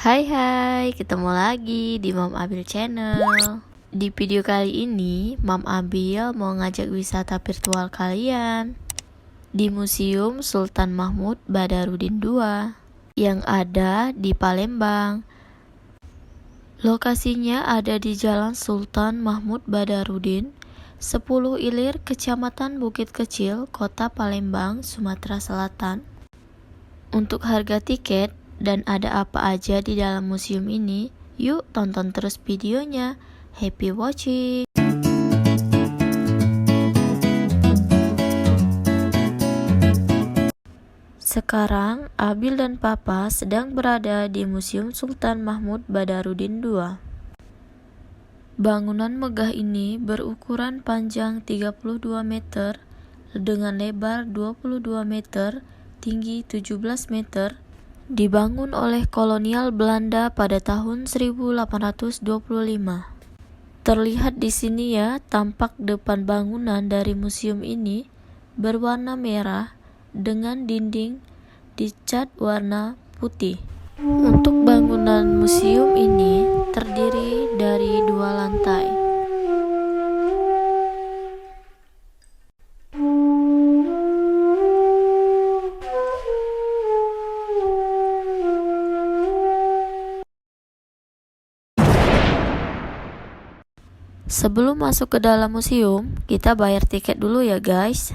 Hai hai, ketemu lagi di Mam Abil Channel. Di video kali ini, Mam Abil mau ngajak wisata virtual kalian di Museum Sultan Mahmud Badarudin II yang ada di Palembang. Lokasinya ada di Jalan Sultan Mahmud Badarudin, 10 Ilir, Kecamatan Bukit Kecil, Kota Palembang, Sumatera Selatan. Untuk harga tiket dan ada apa aja di dalam museum ini, yuk tonton terus videonya. Happy watching! Sekarang, Abil dan Papa sedang berada di Museum Sultan Mahmud Badarudin II. Bangunan megah ini berukuran panjang 32 meter dengan lebar 22 meter, tinggi 17 meter, dibangun oleh kolonial Belanda pada tahun 1825. Terlihat di sini ya, tampak depan bangunan dari museum ini berwarna merah dengan dinding dicat warna putih. Untuk bangunan museum ini terdiri dari 2 lantai. Sebelum masuk ke dalam museum, kita bayar tiket dulu ya guys.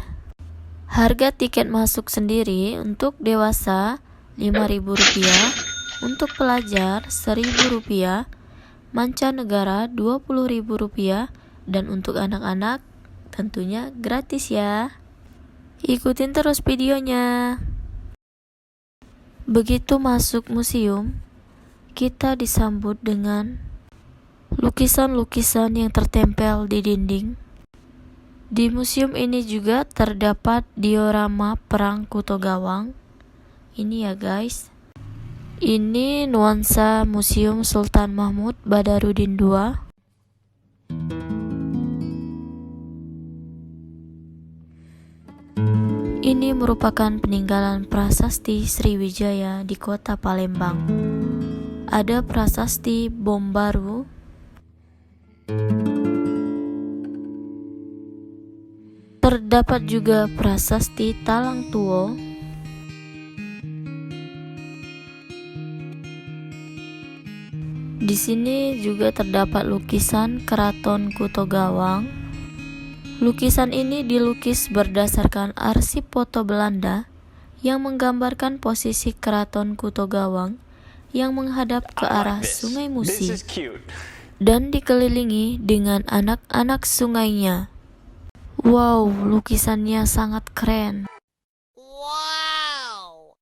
Harga tiket masuk sendiri untuk dewasa Rp5.000, untuk pelajar Rp1.000, mancanegara Rp20.000, dan untuk anak-anak tentunya gratis ya. Ikutin terus videonya. Begitu masuk museum, kita disambut dengan lukisan-lukisan yang tertempel di dinding. Di museum ini juga terdapat diorama perang Kuto Gawang. Ini ya guys. Ini nuansa Museum Sultan Mahmud Badarudin II. Ini merupakan peninggalan prasasti Sriwijaya di kota Palembang. Ada prasasti Bom Baru, terdapat juga prasasti Talang Tuo, di sini juga terdapat lukisan Keraton Kuto Gawang. Lukisan ini dilukis berdasarkan arsip foto Belanda yang menggambarkan posisi Keraton Kuto Gawang yang menghadap ke arah Sungai Musi dan dikelilingi dengan anak-anak sungainya. Wow, lukisannya sangat keren. Wow.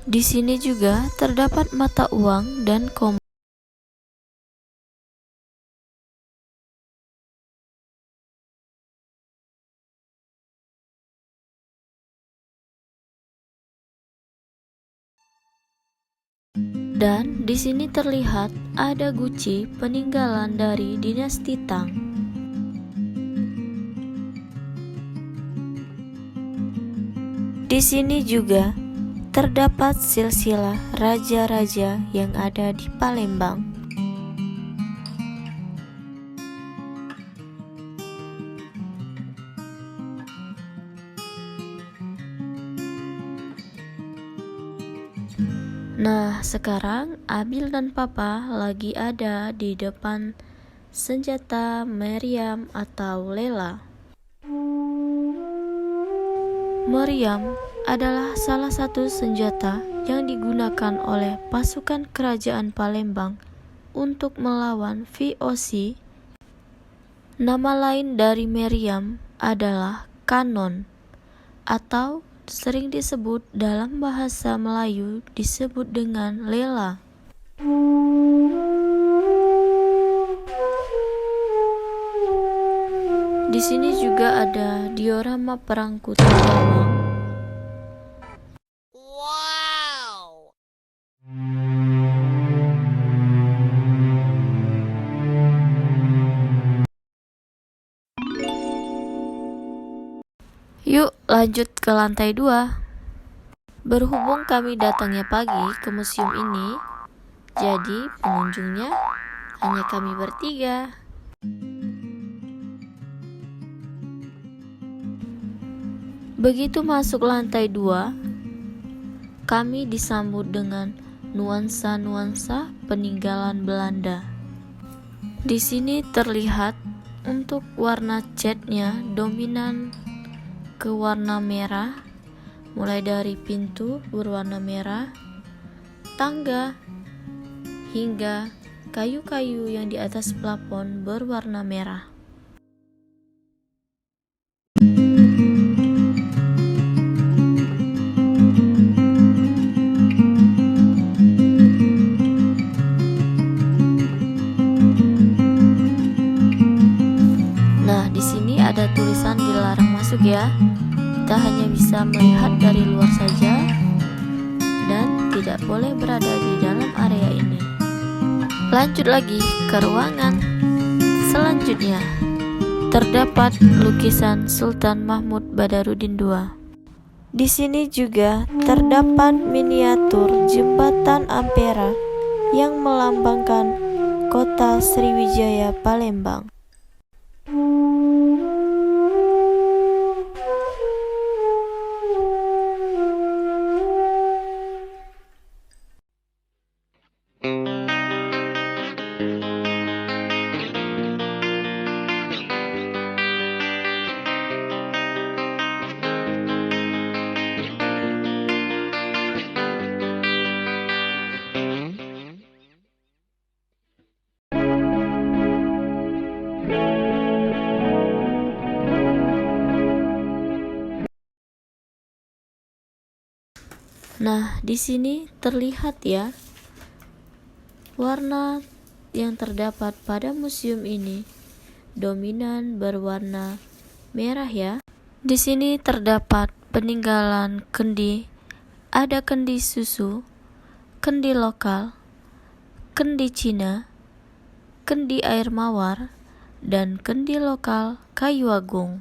Di sini juga terdapat mata uang dan koin. Dan di sini terlihat ada guci peninggalan dari dinasti Tang. Di sini juga terdapat silsilah raja-raja yang ada di Palembang. Nah, sekarang Abil dan Papa lagi ada di depan senjata meriam atau lela. Meriam adalah salah satu senjata yang digunakan oleh pasukan kerajaan Palembang untuk melawan VOC. Nama lain dari meriam adalah kanon, atau sering disebut dalam bahasa Melayu disebut dengan lela. Di sini juga ada diorama perang Kuto Gawang. Wow. Yuk lanjut ke lantai 2. Berhubung kami datangnya pagi ke museum ini, jadi pengunjungnya hanya kami bertiga. Begitu masuk lantai 2, kami disambut dengan nuansa-nuansa peninggalan Belanda. Di sini terlihat untuk warna catnya dominan ke warna merah, mulai dari pintu berwarna merah, tangga, hingga kayu-kayu yang di atas plafon berwarna merah. Nah, di sini ada tulisan dilarang masuk ya. Kita hanya bisa melihat dari luar saja dan tidak boleh berada di dalam area ini. Lanjut lagi ke ruangan selanjutnya. Terdapat lukisan Sultan Mahmud Badarudin II. Di sini juga terdapat miniatur jembatan Ampera yang melambangkan kota Sriwijaya Palembang. Nah, di sini terlihat ya warna yang terdapat pada museum ini dominan berwarna merah ya. Di sini terdapat peninggalan kendi, ada kendi susu, kendi lokal, kendi Cina, kendi air mawar, dan kendi lokal kayu agung.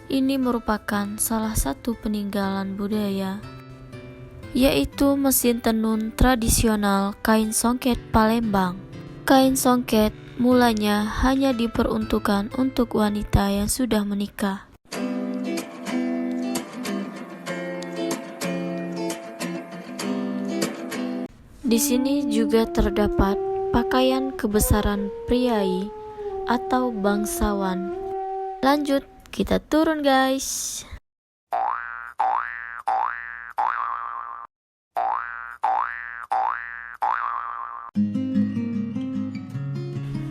Ini merupakan salah satu peninggalan budaya, yaitu mesin tenun tradisional kain songket Palembang. Kain songket mulanya hanya diperuntukkan untuk wanita yang sudah menikah. Di sini juga terdapat pakaian kebesaran priai atau bangsawan. Lanjut, kita turun guys.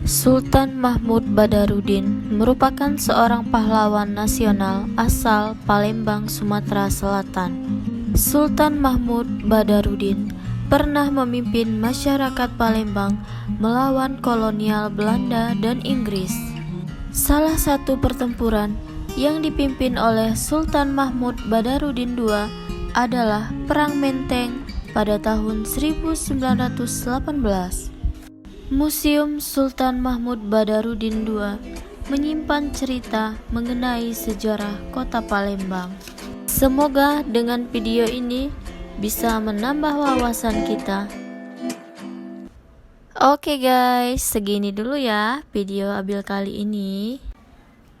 Sultan Mahmud Badarudin merupakan seorang pahlawan nasional asal Palembang, Sumatera Selatan. Sultan Mahmud Badarudin pernah memimpin masyarakat Palembang melawan kolonial Belanda dan Inggris. Salah satu pertempuran yang dipimpin oleh Sultan Mahmud Badarudin II adalah Perang Menteng pada tahun 1918. Museum Sultan Mahmud Badarudin II menyimpan cerita mengenai sejarah kota Palembang. Semoga dengan video ini bisa menambah wawasan kita. Oke guys, segini dulu ya video Abil kali ini.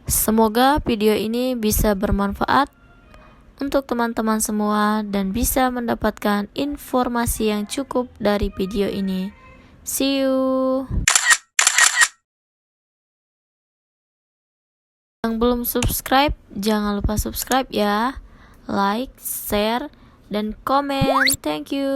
Semoga video ini bisa bermanfaat untuk teman-teman semua dan bisa mendapatkan informasi yang cukup dari video ini. See you. Yang belum subscribe, jangan lupa subscribe ya. Like, share, dan komen. Thank you.